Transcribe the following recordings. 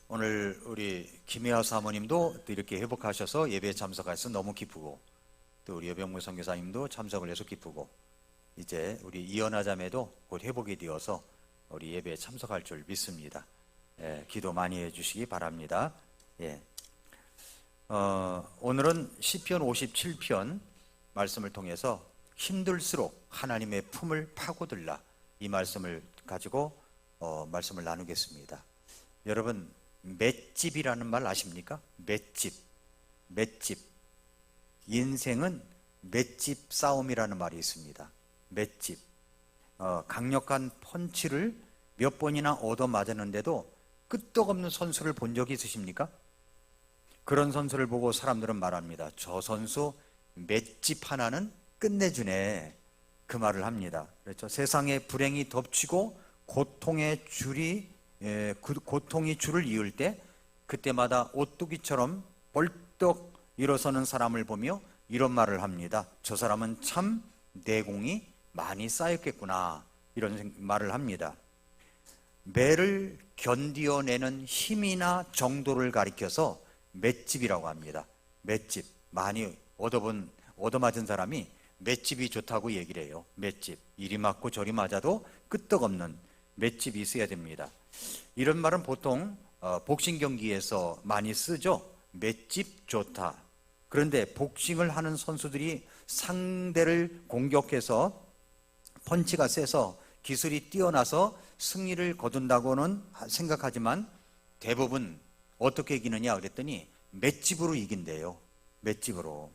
오늘 우리 김혜아 사모님도 또 이렇게 회복하셔서 예배에 참석해서 너무 기쁘고, 또 우리 여병무 선교사님도 참석을 해서 기쁘고, 이제 우리 이연아 자매도 곧 회복이 되어서 우리 예배에 참석할 줄 믿습니다. 기도 많이 해주시기 바랍니다. 오늘은 시편 57편 말씀을 통해서 힘들수록 하나님의 품을 파고들라, 이 말씀을 가지고 말씀을 나누겠습니다. 여러분, 맷집이라는 말 아십니까? 맷집. 인생은 맷집 싸움이라는 말이 있습니다. 맷집. 강력한 펀치를 몇 번이나 얻어맞았는데도 끄떡없는 선수를 본 적이 있으십니까? 그런 선수를 보고 사람들은 말합니다. 저 선수 맷집 하나는 끝내주네, 그 말을 합니다. 그렇죠? 세상에 불행이 덮치고 고통이 줄을 이을 때, 그때마다 오뚜기처럼 벌떡 일어서는 사람을 보며 이런 말을 합니다. 저 사람은 참 내공이 많이 쌓였겠구나, 이런 말을 합니다. 매를 견디어내는 힘이나 정도를 가리켜서 맷집이라고 합니다. 맷집. 많이 얻어맞은 사람이 맷집이 좋다고 얘기를 해요. 맷집. 이리 맞고 저리 맞아도 끄떡없는 맷집이 있어야 됩니다. 이런 말은 보통 복싱 경기에서 많이 쓰죠. 맷집 좋다. 그런데 복싱을 하는 선수들이 상대를 공격해서 펀치가 세서 기술이 뛰어나서 승리를 거둔다고는 생각하지만, 대부분 어떻게 이기느냐 그랬더니 맷집으로 이긴대요. 맷집으로.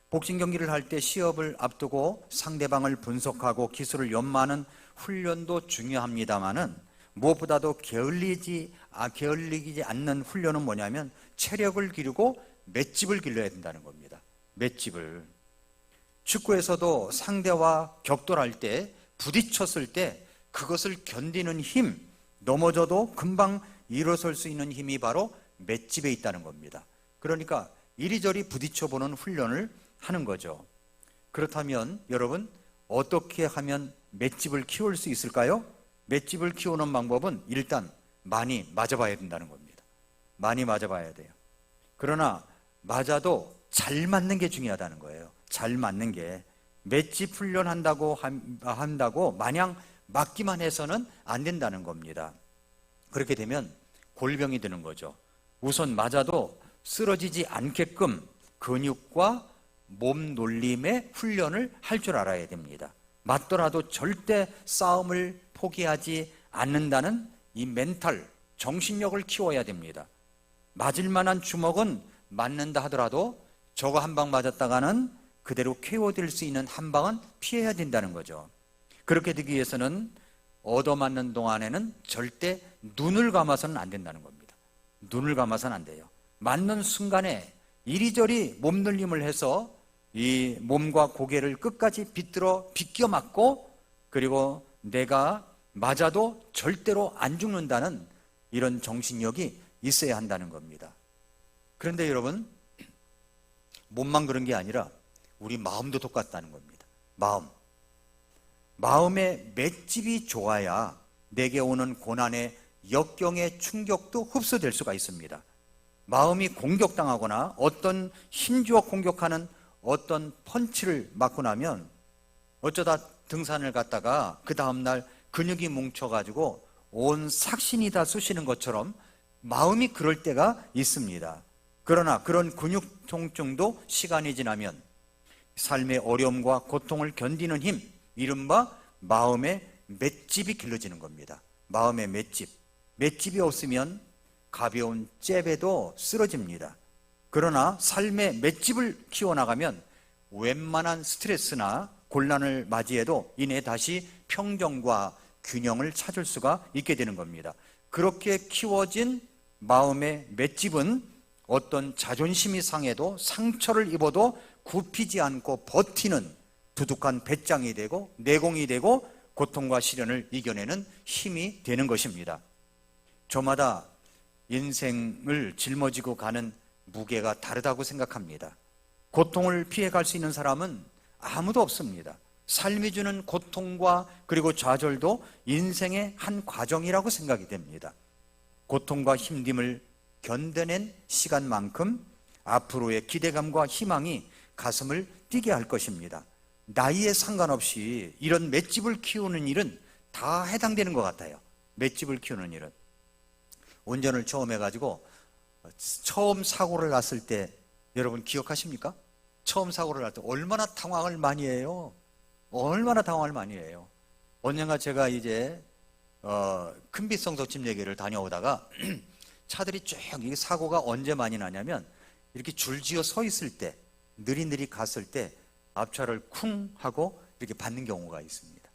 복싱 경기를 할 때 시합을 앞두고 상대방을 분석하고 기술을 연마하는 훈련도 중요합니다만은, 무엇보다도 게을리지 않는 훈련은 뭐냐면 체력을 기르고 맷집을 길러야 된다는 겁니다. 맷집을. 축구에서도 상대와 격돌할 때, 부딪혔을 때 그것을 견디는 힘, 넘어져도 금방 일어설 수 있는 힘이 바로 맷집에 있다는 겁니다. 그러니까 이리저리 부딪혀보는 훈련을 하는 거죠. 그렇다면 여러분, 어떻게 하면 맷집을 키울 수 있을까요? 맷집을 키우는 방법은 일단 많이 맞아봐야 된다는 겁니다. 많이 맞아봐야 돼요. 그러나 맞아도 잘 맞는 게 중요하다는 거예요. 잘 맞는 게. 맷집 훈련한다고 마냥 맞기만 해서는 안 된다는 겁니다. 그렇게 되면 골병이 드는 거죠. 우선 맞아도 쓰러지지 않게끔 근육과 몸 놀림의 훈련을 할 줄 알아야 됩니다. 맞더라도 절대 싸움을 포기하지 않는다는 이 멘탈, 정신력을 키워야 됩니다. 맞을 만한 주먹은 맞는다 하더라도 저거 한 방 맞았다가는 그대로 KO될 수 있는 한 방은 피해야 된다는 거죠. 그렇게 되기 위해서는 얻어맞는 동안에는 절대 눈을 감아서는 안 된다는 겁니다. 눈을 감아서는 안 돼요. 맞는 순간에 이리저리 몸놀림을 해서 이 몸과 고개를 끝까지 비껴 맞고, 그리고 내가 맞아도 절대로 안 죽는다는 이런 정신력이 있어야 한다는 겁니다. 그런데 여러분, 몸만 그런 게 아니라 우리 마음도 똑같다는 겁니다. 마음의 맷집이 좋아야 내게 오는 고난의 역경의 충격도 흡수될 수가 있습니다. 마음이 공격당하거나 어떤 힘주어 공격하는 어떤 펀치를 맞고 나면 어쩌다 등산을 갔다가 그 다음날 근육이 뭉쳐가지고 온 삭신이 다 쑤시는 것처럼 마음이 그럴 때가 있습니다. 그러나 그런 근육 통증도 시간이 지나면 삶의 어려움과 고통을 견디는 힘, 이른바 마음의 맷집이 길러지는 겁니다. 마음의 맷집. 맷집이 없으면 가벼운 잽에도 쓰러집니다. 그러나 삶의 맷집을 키워나가면 웬만한 스트레스나 곤란을 맞이해도 이내 다시 평정과 균형을 찾을 수가 있게 되는 겁니다. 그렇게 키워진 마음의 맷집은 어떤 자존심이 상해도, 상처를 입어도 굽히지 않고 버티는 두둑한 배짱이 되고 내공이 되고 고통과 시련을 이겨내는 힘이 되는 것입니다. 저마다 인생을 짊어지고 가는 무게가 다르다고 생각합니다. 고통을 피해갈 수 있는 사람은 아무도 없습니다. 삶이 주는 고통과 그리고 좌절도 인생의 한 과정이라고 생각이 됩니다. 고통과 힘듦을 견뎌낸 시간만큼 앞으로의 기대감과 희망이 가슴을 뛰게 할 것입니다. 나이에 상관없이 이런 맷집을 키우는 일은 다 해당되는 것 같아요. 맷집을 키우는 일은. 운전을 처음 해가지고 처음 사고를 났을 때 여러분 기억하십니까? 처음 사고를 날 때 얼마나 당황을 많이 해요. 얼마나 당황을 많이 해요. 언젠가 제가 이제 큰빛성소집 얘기를 다녀오다가 차들이 쭉, 이게 사고가 언제 많이 나냐면 이렇게 줄지어 서 있을 때, 느리느리 갔을 때 앞차를 쿵 하고 이렇게 받는 경우가 있습니다.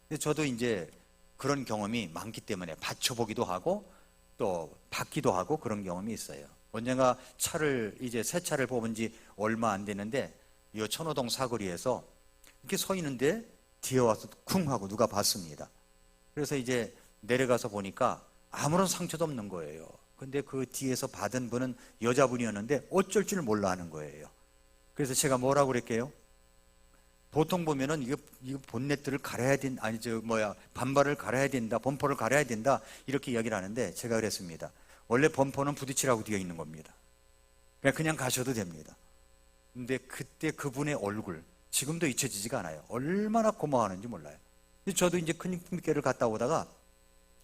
근데 저도 이제 그런 경험이 많기 때문에 받쳐보기도 하고 또 받기도 하고 그런 경험이 있어요. 언젠가 차를 이제 새 차를 뽑은 지 얼마 안 되는데 이 천호동 사거리에서 이렇게 서 있는데 뒤에 와서 쿵 하고 누가 봤습니다. 그래서 이제 내려가서 보니까 아무런 상처도 없는 거예요. 근데 그 뒤에서 받은 분은 여자분이었는데 어쩔 줄 몰라 하는 거예요. 그래서 제가 뭐라고 그랬게요? 보통 보면은 이거 본네트를 갈아야 반발을 갈아야 된다, 범퍼를 갈아야 된다 이렇게 이야기를 하는데 제가 그랬습니다. 원래 범퍼는 부딪히라고 되어 있는 겁니다. 그냥 가셔도 됩니다. 근데 그때 그분의 얼굴 지금도 잊혀지지가 않아요. 얼마나 고마워하는지 몰라요. 저도 이제 큰님께를 갔다 오다가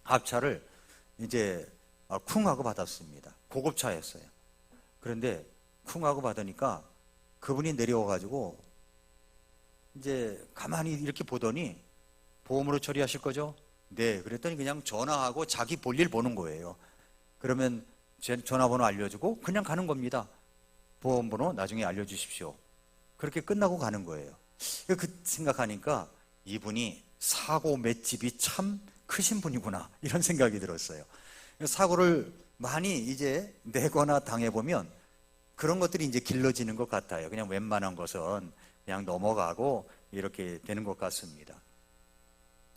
앞차를 이제 쿵 하고 받았습니다. 고급차였어요. 그런데 쿵 하고 받으니까 그분이 내려와가지고 이제 가만히 이렇게 보더니 보험으로 처리하실 거죠? 네. 그랬더니 그냥 전화하고 자기 볼일 보는 거예요. 그러면 제 전화번호 알려주고 그냥 가는 겁니다. 보험번호 나중에 알려주십시오. 그렇게 끝나고 가는 거예요. 그 생각하니까 이분이 사고 맷집이 참 크신 분이구나 이런 생각이 들었어요. 사고를 많이 이제 내거나 당해보면 그런 것들이 이제 길러지는 것 같아요. 그냥 웬만한 것은 그냥 넘어가고 이렇게 되는 것 같습니다.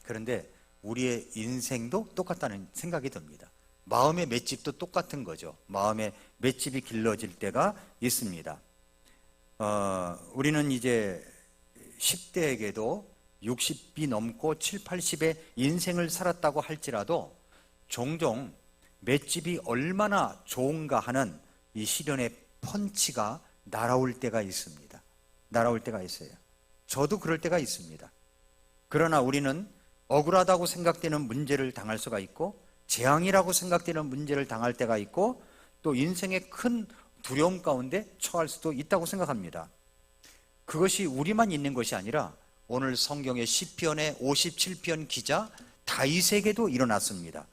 그런데 우리의 인생도 똑같다는 생각이 듭니다. 마음의 맷집도 똑같은 거죠. 마음의 맷집이 길러질 때가 있습니다. 우리는 이제 10대에게도 60이 넘고 7, 80의 인생을 살았다고 할지라도 종종 맷집이 얼마나 좋은가 하는 이 시련의 펀치가 날아올 때가 있습니다. 날아올 때가 있어요. 저도 그럴 때가 있습니다. 그러나 우리는 억울하다고 생각되는 문제를 당할 수가 있고 재앙이라고 생각되는 문제를 당할 때가 있고 또 인생의 큰 두려움 가운데 처할 수도 있다고 생각합니다. 그것이 우리만 있는 것이 아니라 오늘 성경의 시편의 57편 기자 다윗에게도 일어났습니다.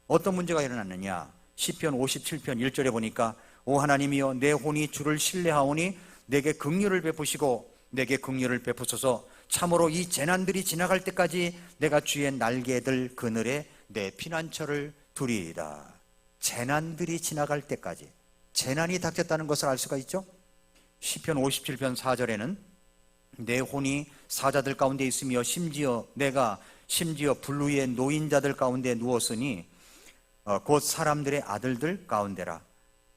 어떤 문제가 일어났느냐? 시편 57편 1절에 보니까 오 하나님이여 내 혼이 주를 신뢰하오니 내게 긍휼을 베푸시고 내게 긍휼을 베푸소서. 참으로 이 재난들이 지나갈 때까지 내가 주의 날개들 그늘에 내 피난처를 두리이다. 재난들이 지나갈 때까지 재난이 닥쳤다는 것을 알 수가 있죠. 시편 57편 4절에는 내 혼이 사자들 가운데 있으며 내가 심지어 불루의 노인자들 가운데 누웠으니 곧 사람들의 아들들 가운데라.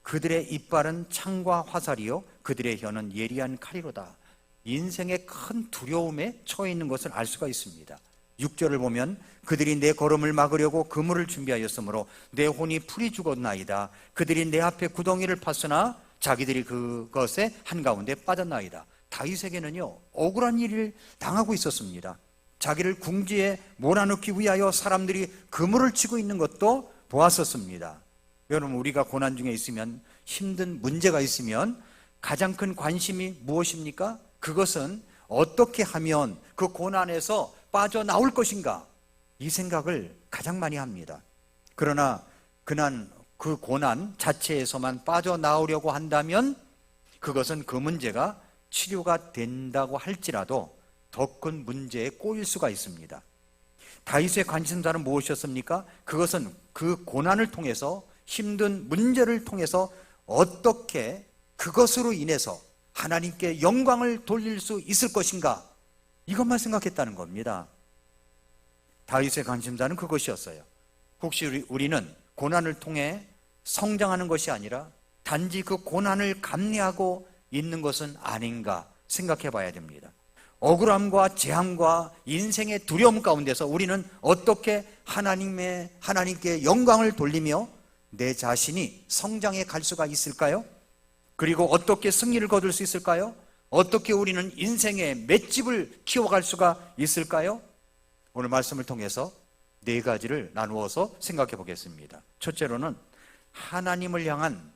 그들의 이빨은 창과 화살이요 그들의 혀는 예리한 칼이로다. 인생의 큰 두려움에 처해 있는 것을 알 수가 있습니다. 6절을 보면 그들이 내 걸음을 막으려고 그물을 준비하였으므로 내 혼이 풀이 죽었나이다. 그들이 내 앞에 구덩이를 팠으나 자기들이 그것에 한가운데 빠졌나이다. 다윗에게는요 억울한 일을 당하고 있었습니다. 자기를 궁지에 몰아넣기 위하여 사람들이 그물을 치고 있는 것도 보았었습니다. 여러분, 우리가 고난 중에 있으면, 힘든 문제가 있으면 가장 큰 관심이 무엇입니까? 그것은 어떻게 하면 그 고난에서 빠져나올 것인가, 이 생각을 가장 많이 합니다. 그러나 그 고난 자체에서만 빠져나오려고 한다면 그것은 그 문제가 치료가 된다고 할지라도 더 큰 문제에 꼬일 수가 있습니다. 다윗의 관심사는 무엇이었습니까? 그것은 그 고난을 통해서, 힘든 문제를 통해서 어떻게 그것으로 인해서 하나님께 영광을 돌릴 수 있을 것인가, 이것만 생각했다는 겁니다. 다윗의 관심사는 그것이었어요. 혹시 우리는 고난을 통해 성장하는 것이 아니라 단지 그 고난을 감내하고 있는 것은 아닌가 생각해 봐야 됩니다. 억울함과 재앙과 인생의 두려움 가운데서 우리는 어떻게 하나님께 영광을 돌리며 내 자신이 성장해 갈 수가 있을까요? 그리고 어떻게 승리를 거둘 수 있을까요? 어떻게 우리는 인생의 맷집을 키워갈 수가 있을까요? 오늘 말씀을 통해서 네 가지를 나누어서 생각해 보겠습니다. 첫째로는 하나님을 향한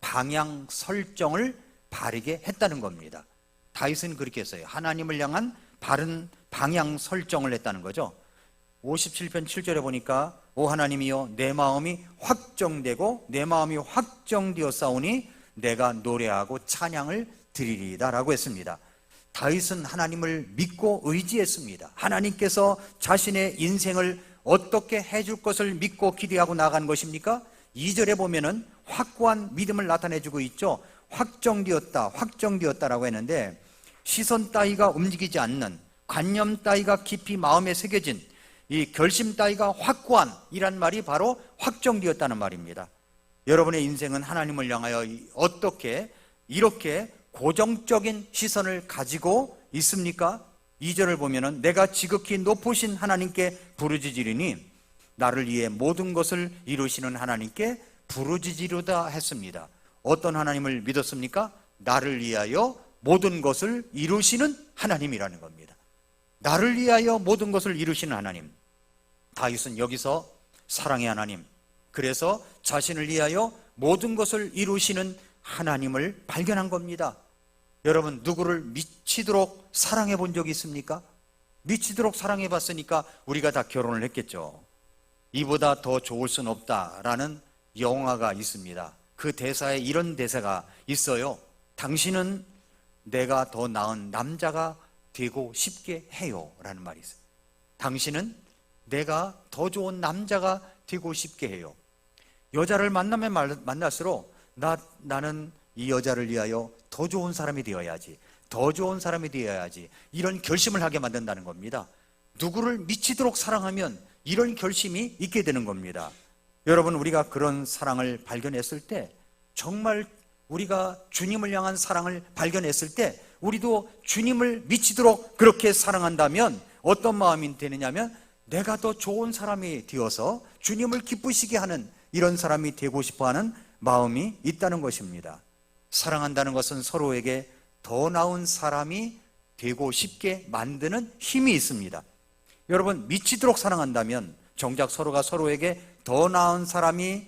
방향 설정을 바르게 했다는 겁니다. 다윗은 그렇게 했어요. 하나님을 향한 바른 방향 설정을 했다는 거죠. 57편 7절에 보니까 오 하나님이여 내 마음이 확정되고 내 마음이 확정되었사오니 내가 노래하고 찬양을 드리리이다 라고 했습니다. 다윗은 하나님을 믿고 의지했습니다. 하나님께서 자신의 인생을 어떻게 해줄 것을 믿고 기대하고 나간 것입니까? 2절에 보면은 확고한 믿음을 나타내주고 있죠. 확정되었다라고 했는데 시선 따위가 움직이지 않는, 관념 따위가 깊이 마음에 새겨진 이 결심 따위가 확고한 이란 말이 바로 확정되었다는 말입니다. 여러분의 인생은 하나님을 향하여 어떻게 이렇게 고정적인 시선을 가지고 있습니까? 2절을 보면은 내가 지극히 높으신 하나님께 부르짖으리니 나를 위해 모든 것을 이루시는 하나님께 부르짖으리로다 했습니다. 어떤 하나님을 믿었습니까? 나를 위하여 모든 것을 이루시는 하나님이라는 겁니다. 나를 위하여 모든 것을 이루시는 하나님. 다윗은 여기서 사랑의 하나님, 그래서 자신을 위하여 모든 것을 이루시는 하나님을 발견한 겁니다. 여러분, 누구를 미치도록 사랑해 본 적이 있습니까? 미치도록 사랑해 봤으니까 우리가 다 결혼을 했겠죠. 이보다 더 좋을 순 없다라는 영화가 있습니다. 그 대사에 이런 대사가 있어요. 당신은 내가 더 나은 남자가 되고 싶게 해요 라는 말이 있어요. 당신은 내가 더 좋은 남자가 되고 싶게 해요. 여자를 만나면 만날수록 나는 이 여자를 위하여 더 좋은 사람이 되어야지, 더 좋은 사람이 되어야지, 이런 결심을 하게 만든다는 겁니다. 누구를 미치도록 사랑하면 이런 결심이 있게 되는 겁니다. 여러분, 우리가 그런 사랑을 발견했을 때, 정말 우리가 주님을 향한 사랑을 발견했을 때 우리도 주님을 미치도록 그렇게 사랑한다면 어떤 마음이 되느냐면 내가 더 좋은 사람이 되어서 주님을 기쁘시게 하는 이런 사람이 되고 싶어하는 마음이 있다는 것입니다. 사랑한다는 것은 서로에게 더 나은 사람이 되고 싶게 만드는 힘이 있습니다. 여러분, 미치도록 사랑한다면 정작 서로가 서로에게 더 나은 사람이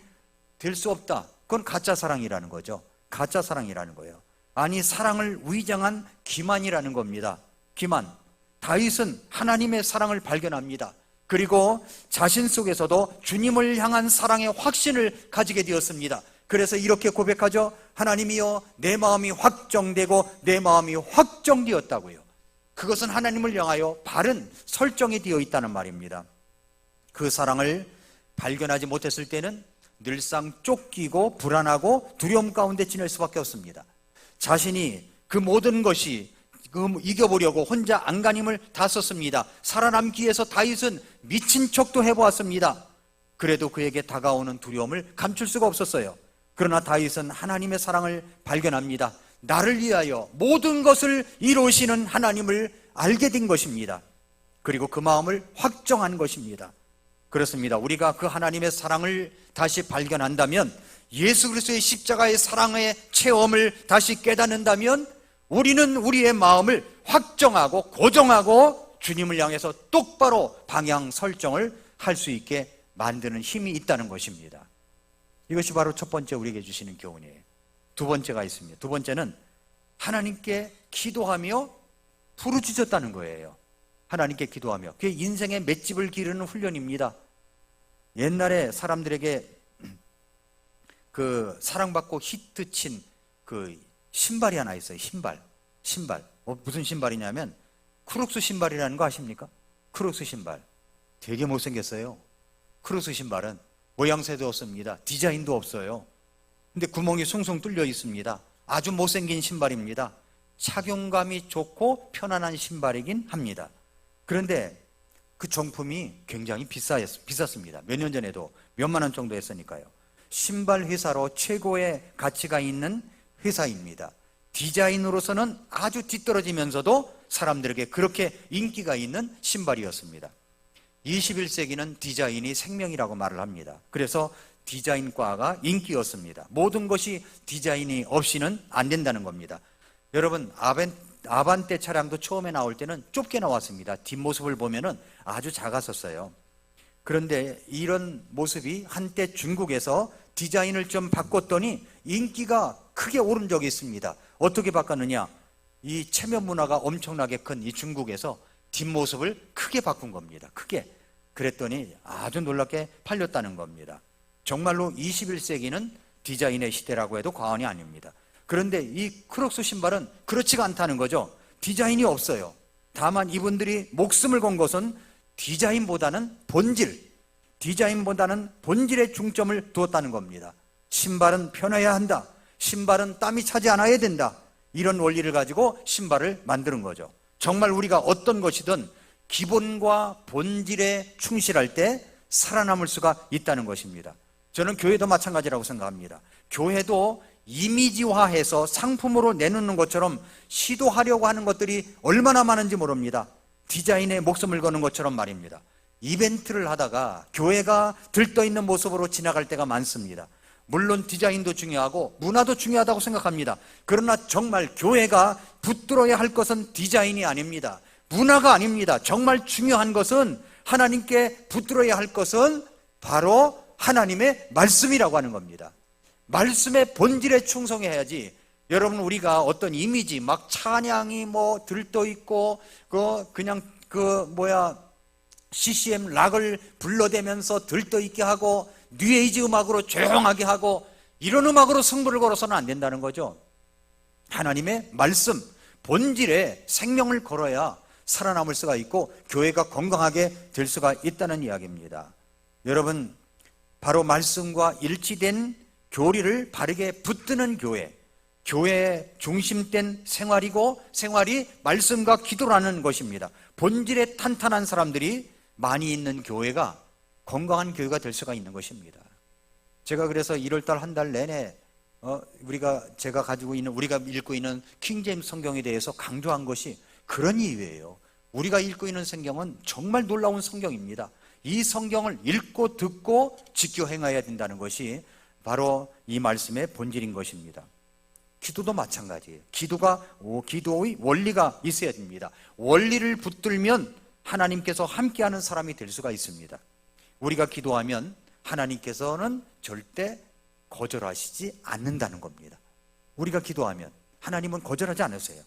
될 수 없다. 그건 가짜 사랑이라는 거죠. 가짜 사랑이라는 거예요. 아니, 사랑을 위장한 기만이라는 겁니다. 기만. 다윗은 하나님의 사랑을 발견합니다. 그리고 자신 속에서도 주님을 향한 사랑의 확신을 가지게 되었습니다. 그래서 이렇게 고백하죠. 하나님이여 내 마음이 확정되고 내 마음이 확정되었다고요. 그것은 하나님을 향하여 바른 설정이 되어 있다는 말입니다. 그 사랑을 발견하지 못했을 때는 늘상 쫓기고 불안하고 두려움 가운데 지낼 수밖에 없습니다. 자신이 그 모든 것이 이겨보려고 혼자 안간힘을 다 썼습니다. 살아남기 위해서 다윗은 미친 척도 해보았습니다. 그래도 그에게 다가오는 두려움을 감출 수가 없었어요. 그러나 다윗은 하나님의 사랑을 발견합니다. 나를 위하여 모든 것을 이루시는 하나님을 알게 된 것입니다. 그리고 그 마음을 확정한 것입니다. 그렇습니다. 우리가 그 하나님의 사랑을 다시 발견한다면, 예수 그리스도의 십자가의 사랑의 체험을 다시 깨닫는다면 우리는 우리의 마음을 확정하고 고정하고 주님을 향해서 똑바로 방향 설정을 할 수 있게 만드는 힘이 있다는 것입니다. 이것이 바로 첫 번째 우리에게 주시는 교훈이에요. 두 번째가 있습니다. 두 번째는 하나님께 기도하며 부르짖었다는 거예요. 하나님께 기도하며. 그게 인생의 맷집을 기르는 훈련입니다. 옛날에 사람들에게 그 사랑받고 히트친 그 신발이 하나 있어요. 신발. 무슨 신발이냐면 크록스 신발이라는 거 아십니까? 크록스 신발. 되게 못생겼어요. 크록스 신발은 모양새도 없습니다. 디자인도 없어요. 근데 구멍이 숭숭 뚫려 있습니다. 아주 못생긴 신발입니다. 착용감이 좋고 편안한 신발이긴 합니다. 그런데 그 정품이 굉장히 비쌌습니다. 몇 년 전에도 몇만 원 정도 했으니까요. 신발 회사로 최고의 가치가 있는 회사입니다. 디자인으로서는 아주 뒤떨어지면서도 사람들에게 그렇게 인기가 있는 신발이었습니다. 21세기는 디자인이 생명이라고 말을 합니다. 그래서 디자인과가 인기였습니다. 모든 것이 디자인이 없이는 안 된다는 겁니다. 여러분, 아반떼 차량도 처음에 나올 때는 좁게 나왔습니다. 뒷모습을 보면은 아주 작았었어요. 그런데 이런 모습이 한때 중국에서 디자인을 좀 바꿨더니 인기가 크게 오른 적이 있습니다. 어떻게 바꿨느냐? 이 체면 문화가 엄청나게 큰 이 중국에서 뒷모습을 크게 바꾼 겁니다. 크게. 그랬더니 아주 놀랍게 팔렸다는 겁니다. 정말로 21세기는 디자인의 시대라고 해도 과언이 아닙니다. 그런데 이 크록스 신발은 그렇지가 않다는 거죠. 디자인이 없어요. 다만 이분들이 목숨을 건 것은 디자인보다는 디자인보다는 본질에 중점을 두었다는 겁니다. 신발은 편해야 한다. 신발은 땀이 차지 않아야 된다. 이런 원리를 가지고 신발을 만드는 거죠. 정말 우리가 어떤 것이든 기본과 본질에 충실할 때 살아남을 수가 있다는 것입니다. 저는 교회도 마찬가지라고 생각합니다. 교회도 이미지화해서 상품으로 내놓는 것처럼 시도하려고 하는 것들이 얼마나 많은지 모릅니다. 디자인에 목숨을 거는 것처럼 말입니다. 이벤트를 하다가 교회가 들떠있는 모습으로 지나갈 때가 많습니다. 물론 디자인도 중요하고 문화도 중요하다고 생각합니다. 그러나 정말 교회가 붙들어야 할 것은 디자인이 아닙니다. 문화가 아닙니다. 정말 중요한 것은, 하나님께 붙들어야 할 것은 바로 하나님의 말씀이라고 하는 겁니다. 말씀의 본질에 충성해야지. 여러분, 우리가 어떤 이미지, 막 찬양이 뭐 들떠있고 그냥 CCM 락을 불러대면서 들떠있게 하고 뉴에이지 음악으로 조용하게 하고 이런 음악으로 승부를 걸어서는 안 된다는 거죠. 하나님의 말씀, 본질에 생명을 걸어야 살아남을 수가 있고 교회가 건강하게 될 수가 있다는 이야기입니다. 여러분, 바로 말씀과 일치된 교리를 바르게 붙드는 교회의 중심된 생활이고, 생활이 말씀과 기도라는 것입니다. 본질에 탄탄한 사람들이 많이 있는 교회가 건강한 교회가 될 수가 있는 것입니다. 제가 그래서 1월달 한 달 내내 우리가 읽고 있는 킹제임스 성경에 대해서 강조한 것이 그런 이유예요. 우리가 읽고 있는 성경은 정말 놀라운 성경입니다. 이 성경을 읽고 듣고 지켜 행해야 된다는 것이 바로 이 말씀의 본질인 것입니다. 기도도 마찬가지예요. 기도의 원리가 있어야 됩니다. 원리를 붙들면 하나님께서 함께하는 사람이 될 수가 있습니다. 우리가 기도하면 하나님께서는 절대 거절하시지 않는다는 겁니다. 우리가 기도하면 하나님은 거절하지 않으세요.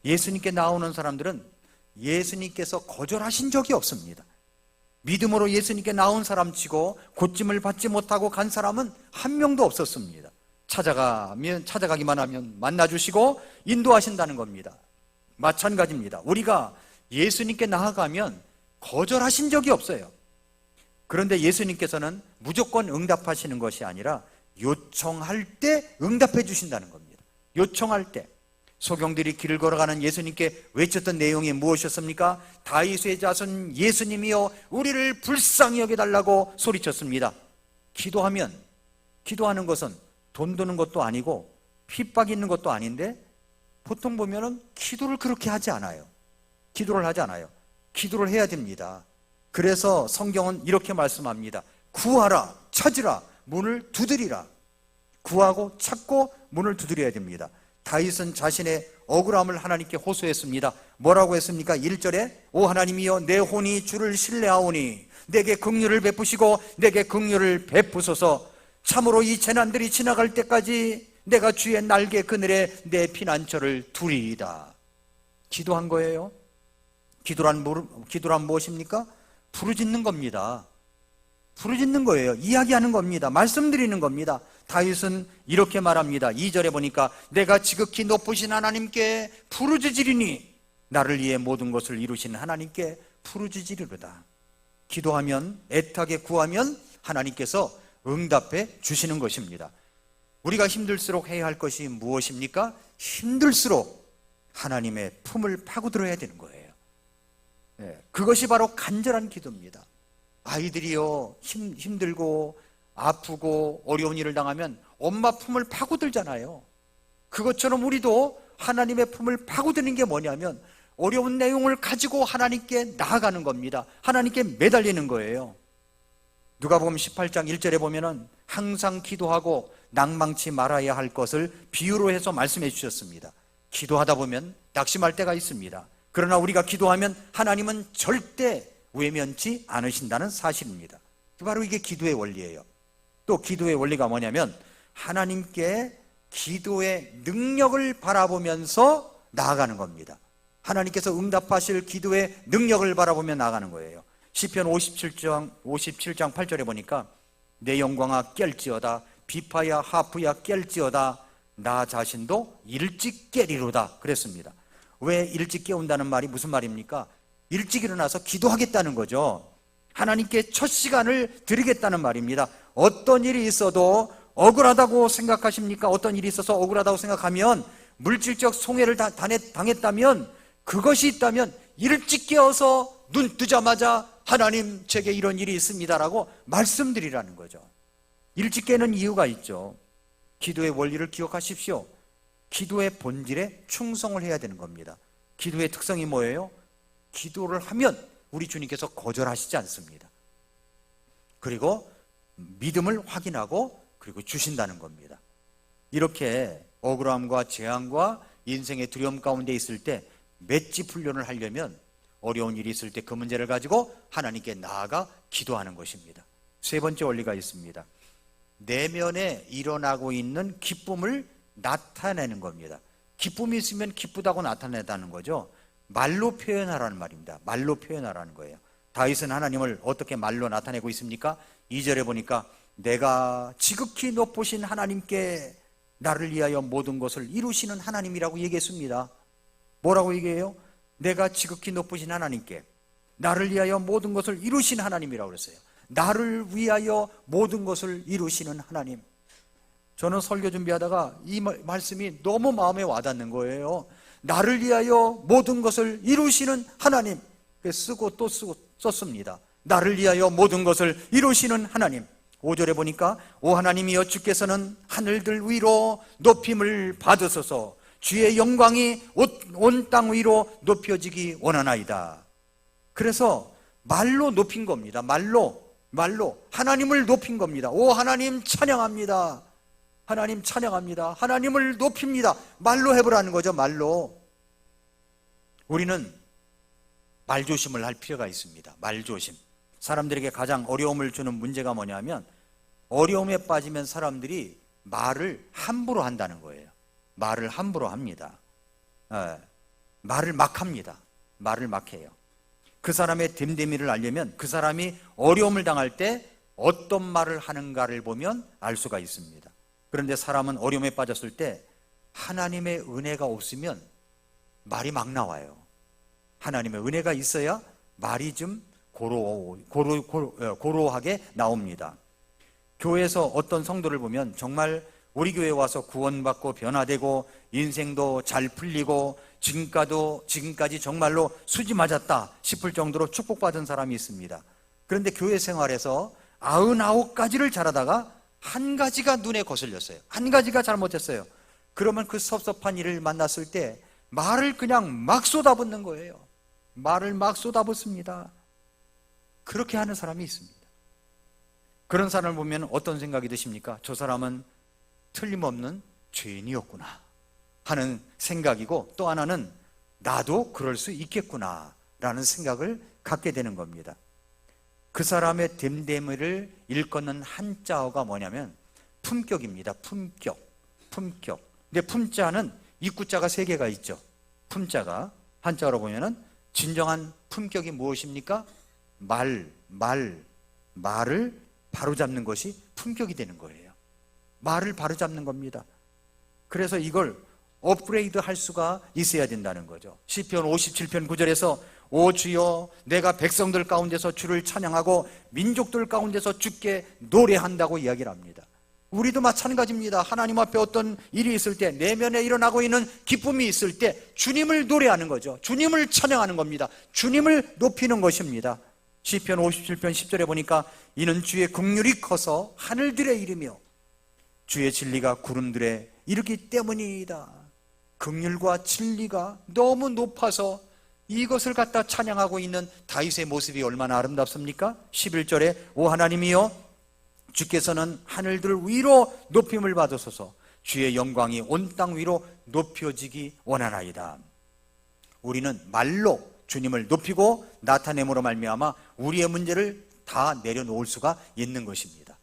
예수님께 나오는 사람들은 예수님께서 거절하신 적이 없습니다. 믿음으로 예수님께 나온 사람치고 고침을 받지 못하고 간 사람은 한 명도 없었습니다. 찾아가기만 하면 만나주시고 인도하신다는 겁니다. 마찬가지입니다. 우리가 예수님께 나아가면 거절하신 적이 없어요. 그런데 예수님께서는 무조건 응답하시는 것이 아니라 요청할 때 응답해 주신다는 겁니다. 요청할 때. 소경들이 길을 걸어가는 예수님께 외쳤던 내용이 무엇이었습니까? 다윗의 자손 예수님이여 우리를 불쌍히 여겨달라고 소리쳤습니다. 기도하는 것은 돈 드는 것도 아니고 핍박 있는 것도 아닌데 보통 보면은 기도를 그렇게 하지 않아요. 기도를 해야 됩니다. 그래서 성경은 이렇게 말씀합니다. 구하라, 찾으라, 문을 두드리라. 구하고 찾고 문을 두드려야 됩니다. 다윗은 자신의 억울함을 하나님께 호소했습니다. 뭐라고 했습니까? 1절에 오 하나님이여 내 혼이 주를 신뢰하오니 내게 긍휼을 베푸시고 내게 긍휼을 베푸소서. 참으로 이 재난들이 지나갈 때까지 내가 주의 날개 그늘에 내 피난처를 두리이다. 기도한 거예요. 기도란 무엇입니까? 부르짖는 겁니다. 부르짖는 거예요. 이야기하는 겁니다. 말씀드리는 겁니다. 다윗은 이렇게 말합니다. 2절에 보니까 내가 지극히 높으신 하나님께 부르짖으리니 나를 위해 모든 것을 이루신 하나님께 부르짖으리로다. 기도하면, 애타게 구하면 하나님께서 응답해 주시는 것입니다. 우리가 힘들수록 해야 할 것이 무엇입니까? 힘들수록 하나님의 품을 파고들어야 되는 거예요. 그것이 바로 간절한 기도입니다. 아이들이요 힘들고 아프고 어려운 일을 당하면 엄마 품을 파고들잖아요. 그것처럼 우리도 하나님의 품을 파고드는 게 뭐냐면 어려운 내용을 가지고 하나님께 나아가는 겁니다. 하나님께 매달리는 거예요. 누가복음 18장 1절에 보면은 항상 기도하고 낭망치 말아야 할 것을 비유로 해서 말씀해 주셨습니다. 기도하다 보면 낙심할 때가 있습니다. 그러나 우리가 기도하면 하나님은 절대 외면치 않으신다는 사실입니다. 바로 이게 기도의 원리예요. 또 기도의 원리가 뭐냐면 하나님께 기도의 능력을 바라보면서 나아가는 겁니다. 하나님께서 응답하실 기도의 능력을 바라보며 나아가는 거예요. 시편 57장 8절에 보니까 내 영광아 깰지어다, 비파야 하프야 깰지어다, 나 자신도 일찍 깨리로다 그랬습니다. 왜 일찍 깨운다는 말이 무슨 말입니까? 일찍 일어나서 기도하겠다는 거죠. 하나님께 첫 시간을 드리겠다는 말입니다. 어떤 일이 있어도 억울하다고 생각하십니까? 어떤 일이 있어서 억울하다고 생각하면, 물질적 손해를 당했다면, 그것이 있다면 일찍 깨어서 눈 뜨자마자 하나님 제게 이런 일이 있습니다라고 말씀드리라는 거죠. 일찍 깨는 이유가 있죠. 기도의 원리를 기억하십시오. 기도의 본질에 충성을 해야 되는 겁니다. 기도의 특성이 뭐예요? 기도를 하면 우리 주님께서 거절하시지 않습니다. 그리고 믿음을 확인하고 그리고 주신다는 겁니다. 이렇게 억울함과 재앙과 인생의 두려움 가운데 있을 때 맷집 훈련을 하려면 어려운 일이 있을 때 그 문제를 가지고 하나님께 나아가 기도하는 것입니다. 세 번째 원리가 있습니다. 내면에 일어나고 있는 기쁨을 나타내는 겁니다. 기쁨이 있으면 기쁘다고 나타낸다는 거죠. 말로 표현하라는 말입니다. 말로 표현하라는 거예요. 다윗은 하나님을 어떻게 말로 나타내고 있습니까? 2절에 보니까 내가 지극히 높으신 하나님께 나를 위하여 모든 것을 이루시는 하나님이라고 얘기했습니다. 뭐라고 얘기해요? 내가 지극히 높으신 하나님께 나를 위하여 모든 것을 이루신 하나님이라고 그랬어요. 나를 위하여 모든 것을 이루시는 하나님. 저는 설교 준비하다가 이 말씀이 너무 마음에 와닿는 거예요. 나를 위하여 모든 것을 이루시는 하나님. 쓰고 또 쓰고 썼습니다. 나를 위하여 모든 것을 이루시는 하나님. 5절에 보니까 오 하나님이여 주께서는 하늘들 위로 높임을 받으소서, 주의 영광이 온 땅 위로 높여지기 원하나이다. 그래서 말로 높인 겁니다. 말로 하나님을 높인 겁니다. 오 하나님 찬양합니다. 하나님 찬양합니다. 하나님을 높입니다. 말로 해보라는 거죠. 말로. 우리는 말조심을 할 필요가 있습니다. 말조심. 사람들에게 가장 어려움을 주는 문제가 뭐냐면, 어려움에 빠지면 사람들이 말을 함부로 한다는 거예요. 말을 함부로 합니다. 말을 막 합니다. 말을 막 해요. 그 사람의 됨됨이를 알려면 그 사람이 어려움을 당할 때 어떤 말을 하는가를 보면 알 수가 있습니다. 그런데 사람은 어려움에 빠졌을 때 하나님의 은혜가 없으면 말이 막 나와요. 하나님의 은혜가 있어야 말이 좀 고루하게 나옵니다. 교회에서 어떤 성도를 보면 정말 우리 교회에 와서 구원받고 변화되고 인생도 잘 풀리고 지금까지 정말로 수지 맞았다 싶을 정도로 축복받은 사람이 있습니다. 그런데 교회 생활에서 99가지를 잘하다가 한 가지가 눈에 거슬렸어요. 한 가지가 잘못했어요. 그러면 그 섭섭한 일을 만났을 때 말을 그냥 막 쏟아붓는 거예요. 말을 막 쏟아붓습니다. 그렇게 하는 사람이 있습니다. 그런 사람을 보면 어떤 생각이 드십니까? 저 사람은 틀림없는 죄인이었구나 하는 생각이고, 또 하나는 나도 그럴 수 있겠구나 라는 생각을 갖게 되는 겁니다. 그 사람의 됨됨이를 일컫는 한자어가 뭐냐면 품격입니다. 품격. 근데 품자는 입구자가 3개가 있죠. 품자가 한자어로 보면은 진정한 품격이 무엇입니까? 말을 바로잡는 것이 품격이 되는 거예요. 말을 바로잡는 겁니다. 그래서 이걸 업그레이드 할 수가 있어야 된다는 거죠. 시편 57편 9절에서 오 주여 내가 백성들 가운데서 주를 찬양하고 민족들 가운데서 주께 노래한다고 이야기를 합니다. 우리도 마찬가지입니다. 하나님 앞에 어떤 일이 있을 때, 내면에 일어나고 있는 기쁨이 있을 때 주님을 노래하는 거죠. 주님을 찬양하는 겁니다. 주님을 높이는 것입니다. 시편 57편 10절에 보니까 이는 주의 긍휼이 커서 하늘들에 이르며 주의 진리가 구름들에 이르기 때문이다. 긍휼과 진리가 너무 높아서 이것을 갖다 찬양하고 있는 다윗의 모습이 얼마나 아름답습니까? 11절에 오 하나님이여 주께서는 하늘들 위로 높임을 받으소서 주의 영광이 온 땅 위로 높여지기 원하나이다. 우리는 말로 주님을 높이고 나타냄으로 말미암아 우리의 문제를 다 내려놓을 수가 있는 것입니다.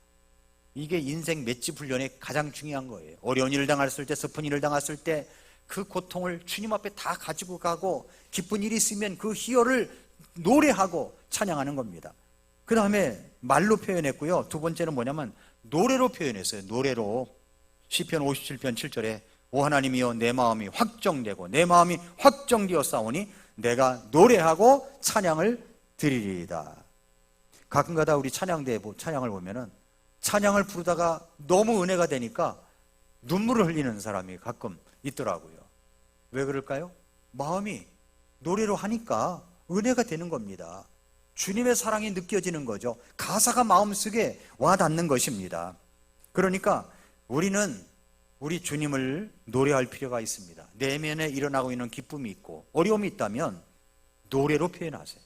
이게 인생 맷집 훈련의 가장 중요한 거예요. 어려운 일을 당했을 때, 슬픈 일을 당했을 때 그 고통을 주님 앞에 다 가지고 가고 기쁜 일이 있으면 그 희열을 노래하고 찬양하는 겁니다. 그 다음에 말로 표현했고요. 두 번째는 뭐냐면 노래로 표현했어요. 노래로. 시편 57편 7절에 오 하나님이여 내 마음이 확정되고 내 마음이 확정되어 싸우니 내가 노래하고 찬양을 드리리이다. 가끔가다 우리 찬양대에 찬양을 보면은 찬양을 부르다가 너무 은혜가 되니까 눈물을 흘리는 사람이 가끔 있더라고요. 왜 그럴까요? 마음이 노래로 하니까 은혜가 되는 겁니다. 주님의 사랑이 느껴지는 거죠. 가사가 마음속에 와닿는 것입니다. 그러니까 우리는 우리 주님을 노래할 필요가 있습니다. 내면에 일어나고 있는 기쁨이 있고 어려움이 있다면 노래로 표현하세요.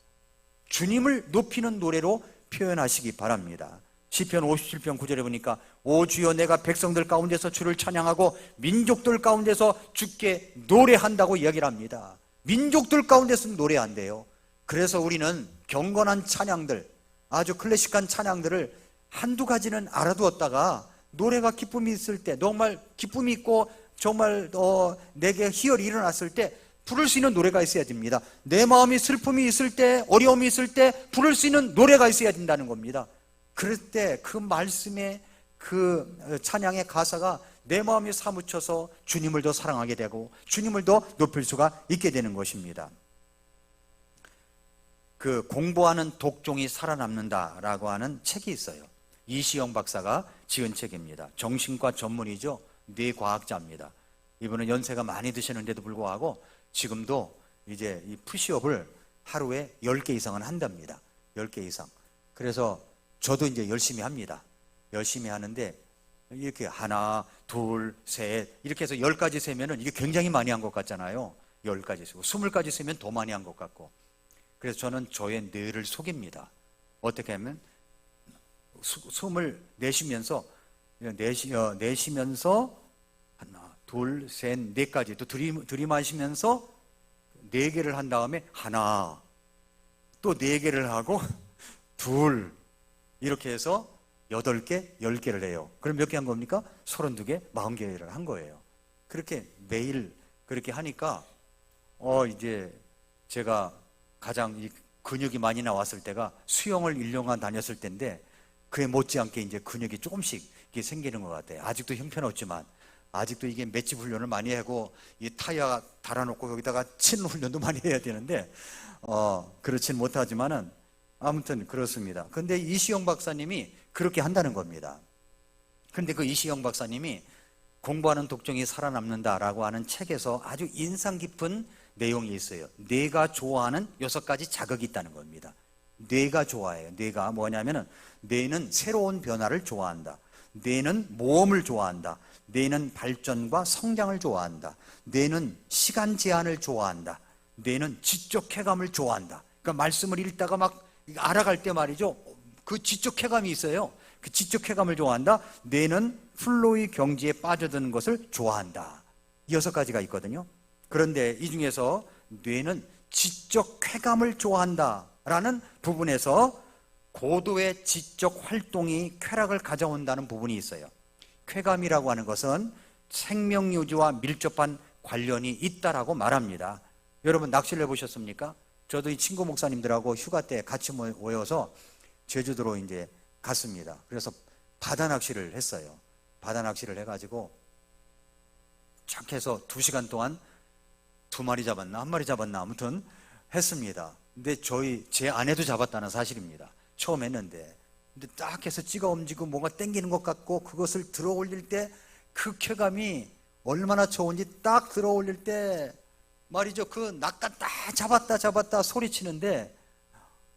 주님을 높이는 노래로 표현하시기 바랍니다. 시편 57편 9절에 보니까 오 주여 내가 백성들 가운데서 주를 찬양하고 민족들 가운데서 주께 노래한다고 이야기를 합니다. 민족들 가운데서 노래한대요. 그래서 우리는 경건한 찬양들, 아주 클래식한 찬양들을 한두 가지는 알아두었다가 노래가 기쁨이 있을 때, 정말 기쁨이 있고 정말 내게 희열이 일어났을 때 부를 수 있는 노래가 있어야 됩니다. 내 마음이 슬픔이 있을 때, 어려움이 있을 때 부를 수 있는 노래가 있어야 된다는 겁니다. 그럴 때 그 말씀의 그 찬양의 가사가 내 마음에 사무쳐서 주님을 더 사랑하게 되고 주님을 더 높일 수가 있게 되는 것입니다. 그 공부하는 독종이 살아남는다라고 하는 책이 있어요. 이시영 박사가 지은 책입니다. 정신과 전문이죠. 뇌과학자입니다. 이분은 연세가 많이 드시는데도 불구하고 지금도 이제 이 푸시업을 하루에 10개 이상은 한답니다. 10개 이상. 그래서 저도 이제 열심히 합니다. 열심히 하는데 이렇게 하나, 둘, 셋 이렇게 해서 10가지 세면은 이게 굉장히 많이 한 것 같잖아요. 10가지 세고 20가지 세면 더 많이 한 것 같고. 그래서 저는 저의 뇌를 속입니다. 어떻게 하면 숨을 내쉬면서 하나, 둘, 셋, 넷까지 또 들이마시면서 4개를 한 다음에 하나, 또 4개를 하고 둘, 이렇게 해서 8개, 10개를 해요. 그럼 몇 개 한 겁니까? 32개, 40개를 한 거예요. 그렇게 매일 그렇게 하니까 이제 제가 가장 이 근육이 많이 나왔을 때가 수영을 1년간 다녔을 때인데 그에 못지않게 이제 근육이 조금씩 이게 생기는 것 같아요. 아직도 형편없지만 아직도 이게 맷집 훈련을 많이 하고 이 타이어 달아놓고 여기다가 치는 훈련도 많이 해야 되는데 그렇진 못하지만은 아무튼 그렇습니다. 근데 이시영 박사님이 그렇게 한다는 겁니다. 근데 그 이시영 박사님이 공부하는 독종이 살아남는다라고 하는 책에서 아주 인상 깊은 내용이 있어요. 뇌가 좋아하는 6가지 자극이 있다는 겁니다. 뇌가 좋아해요. 뇌가 뭐냐면은 뇌는 새로운 변화를 좋아한다. 뇌는 모험을 좋아한다. 뇌는 발전과 성장을 좋아한다. 뇌는 시간 제한을 좋아한다. 뇌는 지적 쾌감을 좋아한다. 그러니까 말씀을 읽다가 막 알아갈 때 말이죠. 그 지적 쾌감이 있어요. 그 지적 쾌감을 좋아한다. 뇌는 플로의 경지에 빠져드는 것을 좋아한다. 6가지가 있거든요. 그런데 이 중에서 뇌는 지적 쾌감을 좋아한다라는 부분에서 고도의 지적 활동이 쾌락을 가져온다는 부분이 있어요. 쾌감이라고 하는 것은 생명유지와 밀접한 관련이 있다라고 말합니다. 여러분 낚시를 해보셨습니까? 저도 이 친구 목사님들하고 휴가 때 같이 모여서 제주도로 이제 갔습니다. 그래서 바다 낚시를 했어요. 바다 낚시를 해가지고 쫙 해서 2시간 동안 2마리 잡았나 1마리 잡았나 아무튼 했습니다. 근데 제 아내도 잡았다는 사실입니다. 처음 했는데 근데 딱 해서 찍어 옮기고 뭔가 땡기는 것 같고 그것을 들어 올릴 때 그 쾌감이 얼마나 좋은지 딱 들어 올릴 때 말이죠. 그 낚았다 잡았다 소리치는데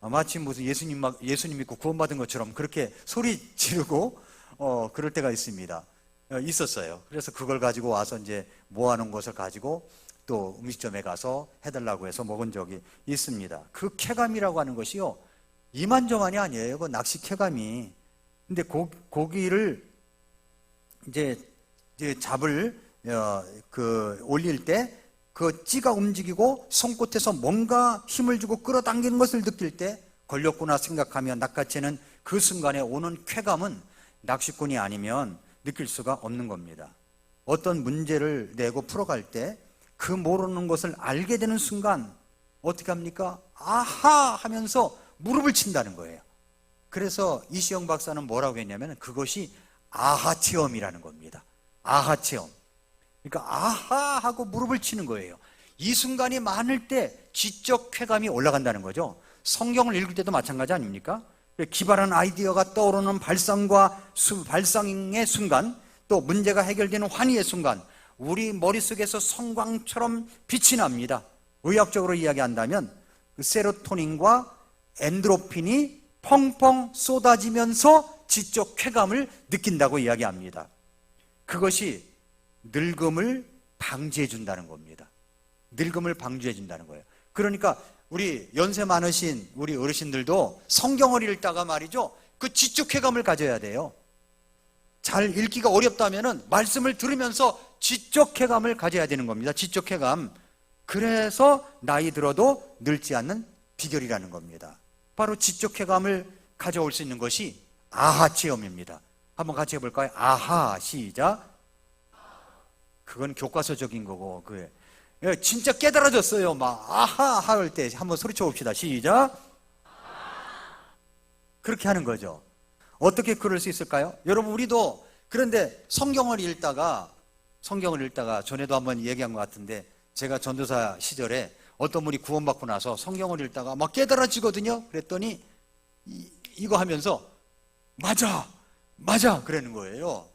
마치 무슨 예수님 믿고 구원받은 것처럼 그렇게 소리 지르고 그럴 때가 있습니다. 있었어요. 그래서 그걸 가지고 와서 이제 모아놓은 것을 가지고 또 음식점에 가서 해달라고 해서 먹은 적이 있습니다. 그 쾌감이라고 하는 것이요, 이만저만이 아니에요. 그 낚시 쾌감이. 근데 고기를 이제 잡을 올릴 때 그 찌가 움직이고 손끝에서 뭔가 힘을 주고 끌어당기는 것을 느낄 때 걸렸구나 생각하며 낚아채는 그 순간에 오는 쾌감은 낚시꾼이 아니면 느낄 수가 없는 겁니다. 어떤 문제를 내고 풀어갈 때 그 모르는 것을 알게 되는 순간 어떻게 합니까? 아하 하면서 무릎을 친다는 거예요. 그래서 이시영 박사는 뭐라고 했냐면 그것이 아하 체험이라는 겁니다. 아하 체험. 그러니까 아하 하고 무릎을 치는 거예요. 이 순간이 많을 때 지적 쾌감이 올라간다는 거죠. 성경을 읽을 때도 마찬가지 아닙니까? 기발한 아이디어가 떠오르는 발상의 순간, 또 문제가 해결되는 환희의 순간, 우리 머릿속에서 성광처럼 빛이 납니다. 의학적으로 이야기한다면 그 세로토닌과 엔도르핀이 펑펑 쏟아지면서 지적 쾌감을 느낀다고 이야기합니다. 그것이 늙음을 방지해 준다는 겁니다. 늙음을 방지해 준다는 거예요. 그러니까 우리 연세 많으신 우리 어르신들도 성경을 읽다가 말이죠, 그 지적 쾌감을 가져야 돼요. 잘 읽기가 어렵다면은 말씀을 들으면서 지적 쾌감을 가져야 되는 겁니다. 지적 쾌감. 그래서 나이 들어도 늙지 않는 비결이라는 겁니다. 바로 지적 쾌감을 가져올 수 있는 것이 아하 체험입니다. 한번 같이 해볼까요? 아하, 시작. 그건 교과서적인 거고, 그게 진짜 깨달아졌어요. 막 아하 할 때 한번 소리쳐 봅시다. 시작. 그렇게 하는 거죠. 어떻게 그럴 수 있을까요? 여러분, 우리도 그런데 성경을 읽다가 전에도 한번 얘기한 것 같은데, 제가 전도사 시절에 어떤 분이 구원받고 나서 성경을 읽다가 막 깨달아지거든요. 그랬더니 이거 하면서 맞아 그러는 거예요.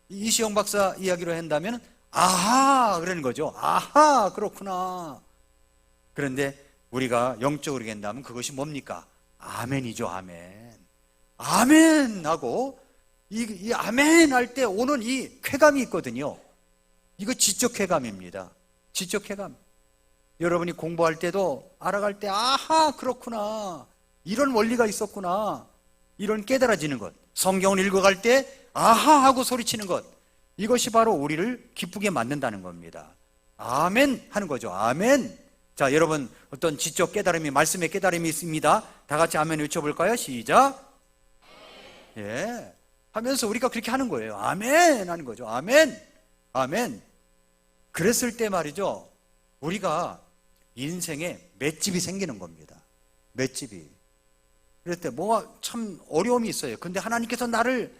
이시영 박사 이야기로 한다면 아하 그러는 거죠. 아하, 그렇구나. 그런데 우리가 영적으로 얘기한다면 그것이 뭡니까? 아멘이죠. 아멘 하고 이 아멘 할 때 오는 이 쾌감이 있거든요. 이거 지적 쾌감입니다. 지적 쾌감. 여러분이 공부할 때도 알아갈 때 아하, 그렇구나, 이런 원리가 있었구나, 이런 깨달아지는 것. 성경을 읽어갈 때 아하 하고 소리치는 것, 이것이 바로 우리를 기쁘게 만든다는 겁니다. 아멘 하는 거죠. 아멘. 자, 여러분, 어떤 지적 깨달음이, 말씀의 깨달음이 있습니다. 다 같이 아멘 외쳐볼까요? 시작. 예, 하면서 우리가 그렇게 하는 거예요. 아멘 하는 거죠. 아멘. 그랬을 때 말이죠, 우리가 인생에 맷집이 생기는 겁니다. 맷집이. 그럴 때 뭐가 참 어려움이 있어요. 근데 하나님께서 나를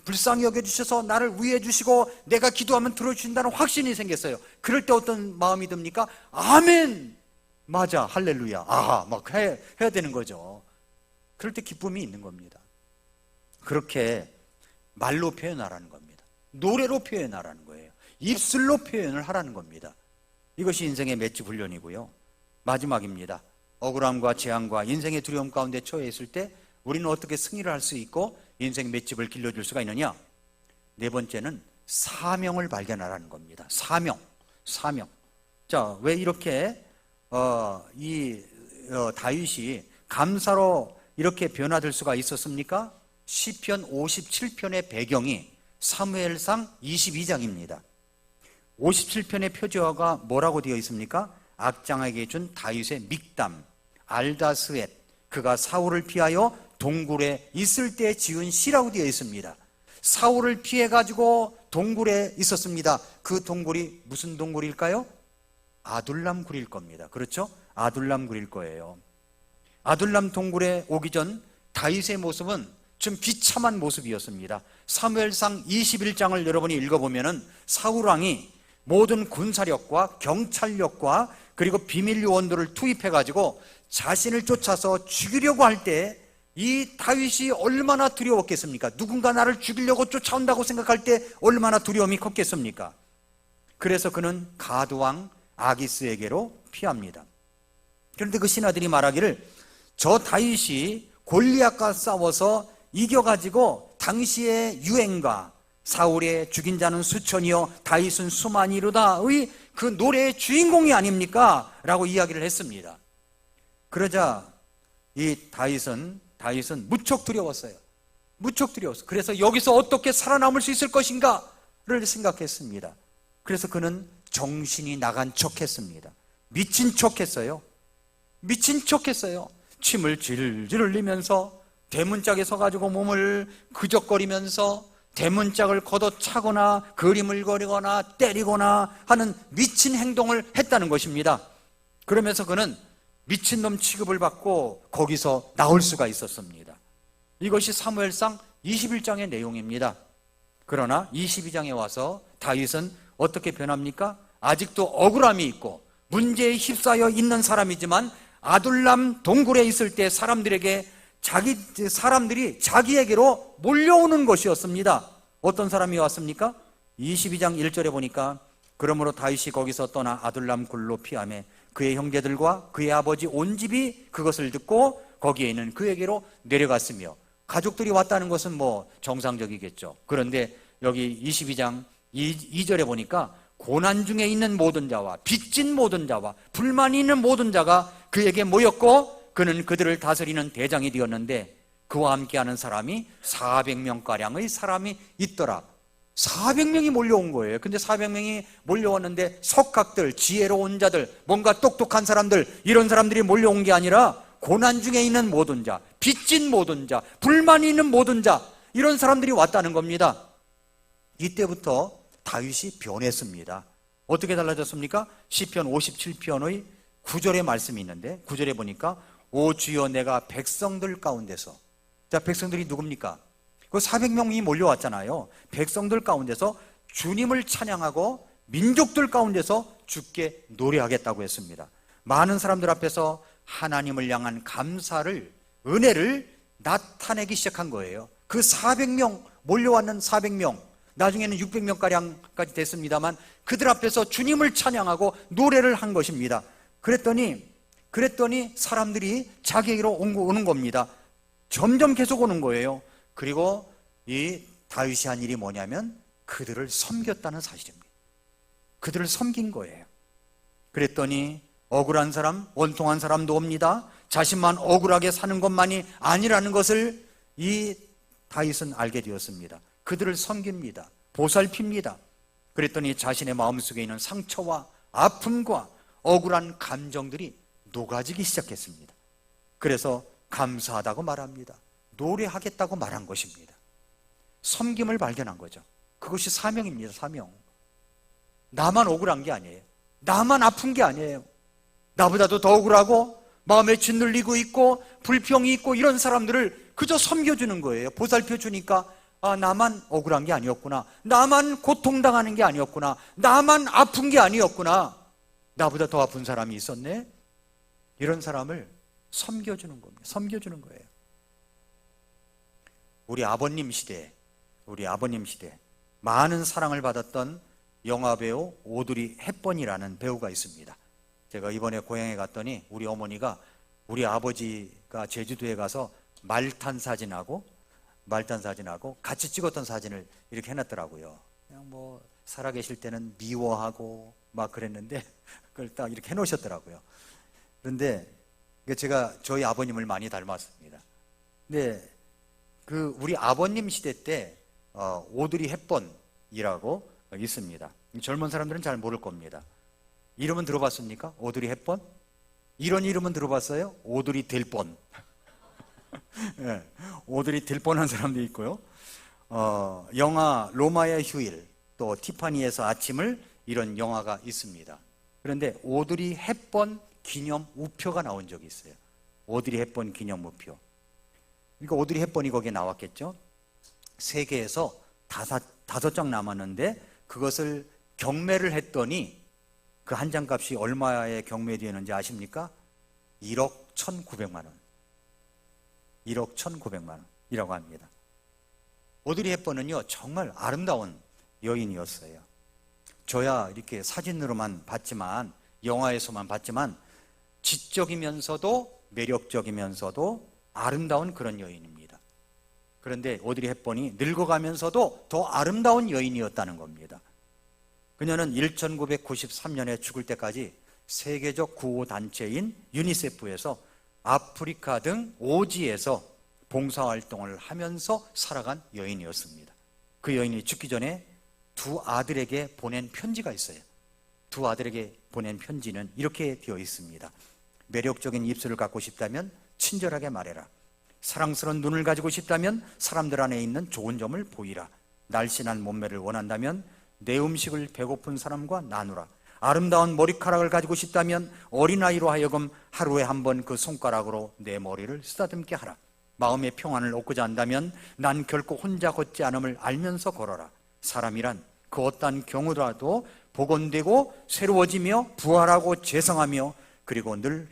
불쌍히 여겨주셔서 나를 위해 주시고 내가 기도하면 들어주신다는 확신이 생겼어요. 그럴 때 어떤 마음이 듭니까? 아멘, 맞아, 할렐루야, 아하, 막 해야 되는 거죠. 그럴 때 기쁨이 있는 겁니다. 그렇게 말로 표현하라는 겁니다. 노래로 표현하라는 거예요. 입술로 표현을 하라는 겁니다. 이것이 인생의 맷집 훈련이고요. 마지막입니다. 억울함과 재앙과 인생의 두려움 가운데 처해 있을 때 우리는 어떻게 승리를 할 수 있고 인생 맷집을 길러줄 수가 있느냐? 네 번째는 사명을 발견하라는 겁니다. 사명. 자, 왜 이렇게 다윗이 감사로 이렇게 변화될 수가 있었습니까? 시편 57편의 배경이 사무엘상 22장입니다. 57편의 표지어가 뭐라고 되어 있습니까? 악장에게 준 다윗의 믹담, 알다스웻, 그가 사울을 피하여 동굴에 있을 때 지은 시라고 되어 있습니다. 사울을 피해가지고 동굴에 있었습니다. 그 동굴이 무슨 동굴일까요? 아둘람 굴일 겁니다. 그렇죠? 아둘람 굴일 거예요. 아둘람 동굴에 오기 전 다윗의 모습은 좀 비참한 모습이었습니다. 사무엘상 21장을 여러분이 읽어보면은 사울왕이 모든 군사력과 경찰력과 그리고 비밀 요원들을 투입해가지고 자신을 쫓아서 죽이려고 할 때 이 다윗이 얼마나 두려웠겠습니까? 누군가 나를 죽이려고 쫓아온다고 생각할 때 얼마나 두려움이 컸겠습니까? 그래서 그는 가드왕 아기스에게로 피합니다. 그런데 그 신하들이 말하기를, 저 다윗이 골리앗과 싸워서 이겨가지고 당시의 유행과 사울의 죽인 자는 수천이요 다윗은 수만이로다의 그 노래의 주인공이 아닙니까? 라고 이야기를 했습니다. 그러자 이 다윗은 무척 두려웠어요. 무척 두려웠어요. 그래서 여기서 어떻게 살아남을 수 있을 것인가를 생각했습니다. 그래서 그는 정신이 나간 척했습니다. 미친 척했어요. 미친 척했어요. 침을 질질 흘리면서 대문짝에 서가지고 몸을 그적거리면서 대문짝을 걷어차거나 그림을 그리거나 때리거나 하는 미친 행동을 했다는 것입니다. 그러면서 그는 미친놈 취급을 받고 거기서 나올 수가 있었습니다. 이것이 사무엘상 21장의 내용입니다. 그러나 22장에 와서 다윗은 어떻게 변합니까? 아직도 억울함이 있고 문제에 휩싸여 있는 사람이지만 아둘람 동굴에 있을 때 사람들이 자기에게로 몰려오는 것이었습니다. 어떤 사람이 왔습니까? 22장 1절에 보니까 그러므로 다윗이 거기서 떠나 아둘람 굴로 피하며 그의 형제들과 그의 아버지 온 집이 그것을 듣고 거기에 있는 그에게로 내려갔으며, 가족들이 왔다는 것은 뭐 정상적이겠죠. 그런데 여기 22장 2절에 보니까 고난 중에 있는 모든 자와 빚진 모든 자와 불만이 있는 모든 자가 그에게 모였고 그는 그들을 다스리는 대장이 되었는데 그와 함께하는 사람이 400명가량의 사람이 있더라. 400명이 몰려온 거예요. 근데 400명이 몰려왔는데 석학들, 지혜로운 자들, 뭔가 똑똑한 사람들, 이런 사람들이 몰려온 게 아니라 고난 중에 있는 모든 자, 빚진 모든 자, 불만이 있는 모든 자, 이런 사람들이 왔다는 겁니다. 이때부터 다윗이 변했습니다. 어떻게 달라졌습니까? 시편 57편의 9절의 말씀이 있는데 9절에 보니까 오 주여 내가 백성들 가운데서, 자, 백성들이 누굽니까? 그 400명이 몰려왔잖아요. 백성들 가운데서 주님을 찬양하고 민족들 가운데서 주께 노래하겠다고 했습니다. 많은 사람들 앞에서 하나님을 향한 감사를, 은혜를 나타내기 시작한 거예요. 그 400명, 몰려왔는 400명, 나중에는 600명가량까지 됐습니다만 그들 앞에서 주님을 찬양하고 노래를 한 것입니다. 그랬더니 사람들이 자기에게로 오는 겁니다. 점점 계속 오는 거예요. 그리고 이 다윗이 한 일이 뭐냐면 그들을 섬겼다는 사실입니다. 그들을 섬긴 거예요. 그랬더니 억울한 사람, 원통한 사람도 옵니다. 자신만 억울하게 사는 것만이 아니라는 것을 이 다윗은 알게 되었습니다. 그들을 섬깁니다. 보살핍니다. 그랬더니 자신의 마음속에 있는 상처와 아픔과 억울한 감정들이 녹아지기 시작했습니다. 그래서 감사하다고 말합니다. 노래하겠다고 말한 것입니다. 섬김을 발견한 거죠. 그것이 사명입니다. 사명. 나만 억울한 게 아니에요. 나만 아픈 게 아니에요. 나보다도 더 억울하고 마음에 짓눌리고 있고 불평이 있고 이런 사람들을 그저 섬겨주는 거예요. 보살펴주니까 아, 나만 억울한 게 아니었구나. 나만 고통당하는 게 아니었구나. 나만 아픈 게 아니었구나. 나보다 더 아픈 사람이 있었네. 이런 사람을 섬겨주는 겁니다. 섬겨주는 거예요. 우리 아버님 시대 많은 사랑을 받았던 영화배우 오드리 헵번이라는 배우가 있습니다. 제가 이번에 고향에 갔더니 우리 어머니가 우리 아버지가 제주도에 가서 말탄 사진하고 같이 찍었던 사진을 이렇게 해놨더라고요. 그냥 뭐 살아계실 때는 미워하고 막 그랬는데 그걸 딱 이렇게 해놓으셨더라고요. 그런데 제가 저희 아버님을 많이 닮았습니다. 근데 그 우리 아버님 시대 때 오드리 헵번이라고 있습니다. 젊은 사람들은 잘 모를 겁니다. 이름은 들어봤습니까? 오드리 헵번? 이런 이름은 들어봤어요? 오드리 될 뻔. 네, 오드리 될 뻔한 사람도 있고요. 영화 로마의 휴일, 또 티파니에서 아침을, 이런 영화가 있습니다. 그런데 오드리 헵번 기념 우표가 나온 적이 있어요. 오드리 헵번 기념 우표. 그러니까 오드리 헵번이 거기에 나왔겠죠. 세계에서 다섯 장 남았는데 그것을 경매를 했더니 그 한 장 값이 얼마에 경매되는지 아십니까? 1억 1,900만 원. 1억 1,900만 원이라고 합니다. 오드리 헵번은요 정말 아름다운 여인이었어요. 저야 이렇게 사진으로만 봤지만, 영화에서만 봤지만 지적이면서도 매력적이면서도 아름다운 그런 여인입니다. 그런데 오드리 헵번이 늙어가면서도 더 아름다운 여인이었다는 겁니다. 그녀는 1993년에 죽을 때까지 세계적 구호단체인 유니세프에서 아프리카 등 오지에서 봉사활동을 하면서 살아간 여인이었습니다. 그 여인이 죽기 전에 두 아들에게 보낸 편지가 있어요. 두 아들에게 보낸 편지는 이렇게 되어 있습니다. 매력적인 입술을 갖고 싶다면 친절하게 말해라. 사랑스러운 눈을 가지고 싶다면 사람들 안에 있는 좋은 점을 보이라. 날씬한 몸매를 원한다면 내 음식을 배고픈 사람과 나누라. 아름다운 머리카락을 가지고 싶다면 어린아이로 하여금 하루에 한 번 그 손가락으로 내 머리를 쓰다듬게 하라. 마음의 평안을 얻고자 한다면 난 결코 혼자 걷지 않음을 알면서 걸어라. 사람이란 그 어떠한 경우라도 복원되고 새로워지며 부활하고 재성하며 그리고 늘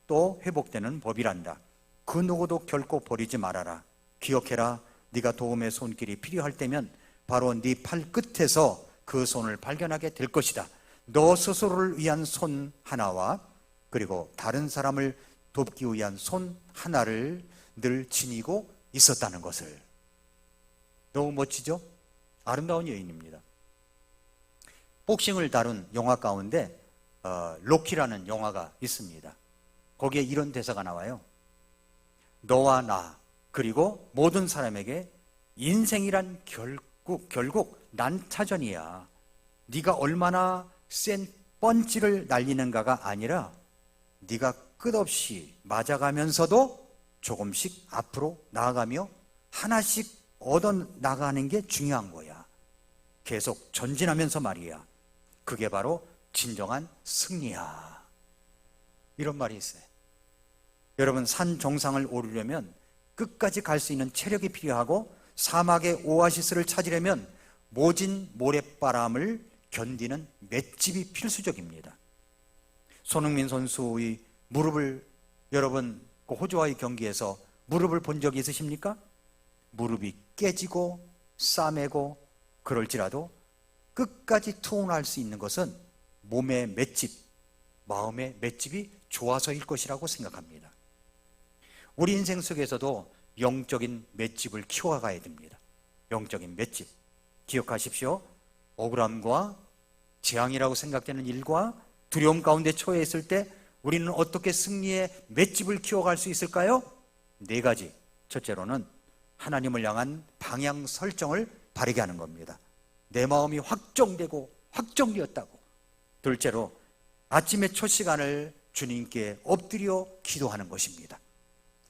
또 회복되는 법이란다. 그 누구도 결코 버리지 말아라. 기억해라. 네가 도움의 손길이 필요할 때면 바로 네 팔 끝에서 그 손을 발견하게 될 것이다. 너 스스로를 위한 손 하나와 그리고 다른 사람을 돕기 위한 손 하나를 늘 지니고 있었다는 것을. 너무 멋지죠? 아름다운 여인입니다. 복싱을 다룬 영화 가운데 로키라는 영화가 있습니다. 거기에 이런 대사가 나와요. 너와 나 그리고 모든 사람에게 인생이란 결국 난타전이야. 네가 얼마나 센 펀치를 날리는가가 아니라 네가 끝없이 맞아가면서도 조금씩 앞으로 나아가며 하나씩 얻어나가는 게 중요한 거야. 계속 전진하면서 말이야. 그게 바로 진정한 승리야. 이런 말이 있어요. 여러분, 산 정상을 오르려면 끝까지 갈 수 있는 체력이 필요하고 사막의 오아시스를 찾으려면 모진 모래바람을 견디는 맷집이 필수적입니다. 손흥민 선수의 무릎을, 여러분 그 호주와의 경기에서 무릎을 본 적이 있으십니까? 무릎이 깨지고 싸매고 그럴지라도 끝까지 투혼할 수 있는 것은 몸의 맷집, 마음의 맷집이 좋아서일 것이라고 생각합니다. 우리 인생 속에서도 영적인 맷집을 키워가야 됩니다. 영적인 맷집. 기억하십시오. 억울함과 재앙이라고 생각되는 일과 두려움 가운데 처해 있을 때 우리는 어떻게 승리의 맷집을 키워갈 수 있을까요? 4가지. 첫째로는 하나님을 향한 방향 설정을 바르게 하는 겁니다. 내 마음이 확정되었다고. 둘째로 아침의 첫 시간을 주님께 엎드려 기도하는 것입니다.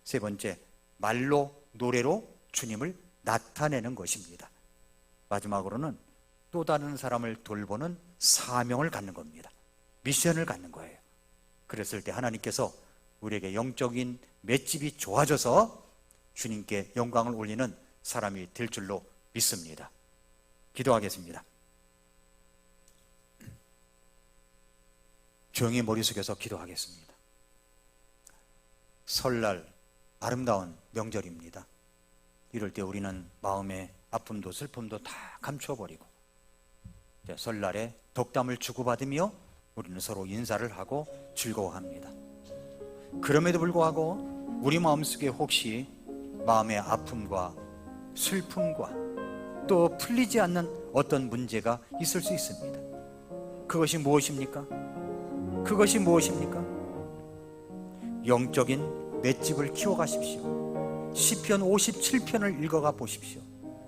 세 번째, 말로 노래로 주님을 나타내는 것입니다. 마지막으로는 또 다른 사람을 돌보는 사명을 갖는 겁니다. 미션을 갖는 거예요. 그랬을 때 하나님께서 우리에게 영적인 맷집이 좋아져서 주님께 영광을 올리는 사람이 될 줄로 믿습니다. 기도하겠습니다. 조용히 머리 숙여서 기도하겠습니다. 설날 아름다운 명절입니다. 이럴 때 우리는 마음의 아픔도 슬픔도 다 감춰버리고 설날에 덕담을 주고받으며 우리는 서로 인사를 하고 즐거워합니다. 그럼에도 불구하고 우리 마음속에 혹시 마음의 아픔과 슬픔과 또 풀리지 않는 어떤 문제가 있을 수 있습니다. 그것이 무엇입니까? 영적인 맷집을 키워가십시오. 시편 57편을 읽어가 보십시오.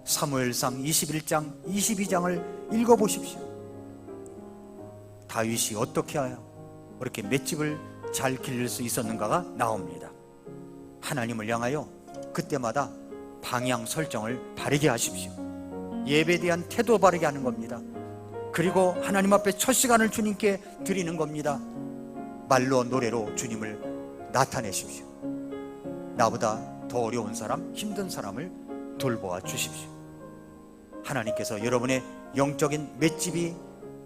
사무엘상 21장, 22장을 읽어보십시오. 다윗이 어떻게 그렇게 맷집을 잘 기를 수 있었는가가 나옵니다. 하나님을 향하여 그때마다 방향 설정을 바르게 하십시오. 예배에 대한 태도 바르게 하는 겁니다. 그리고 하나님 앞에 첫 시간을 주님께 드리는 겁니다. 말로 노래로 주님을 나타내십시오. 나보다 더 어려운 사람, 힘든 사람을 돌보아 주십시오. 하나님께서 여러분의 영적인 맷집이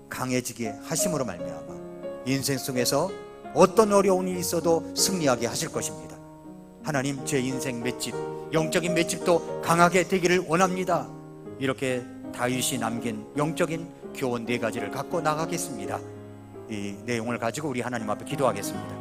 강해지게 하심으로 말미암아 인생 속에서 어떤 어려움이 있어도 승리하게 하실 것입니다. 하나님, 제 인생 맷집, 영적인 맷집도 강하게 되기를 원합니다. 이렇게 다윗이 남긴 영적인 교훈 4가지를 갖고 나가겠습니다. 이 내용을 가지고 우리 하나님 앞에 기도하겠습니다.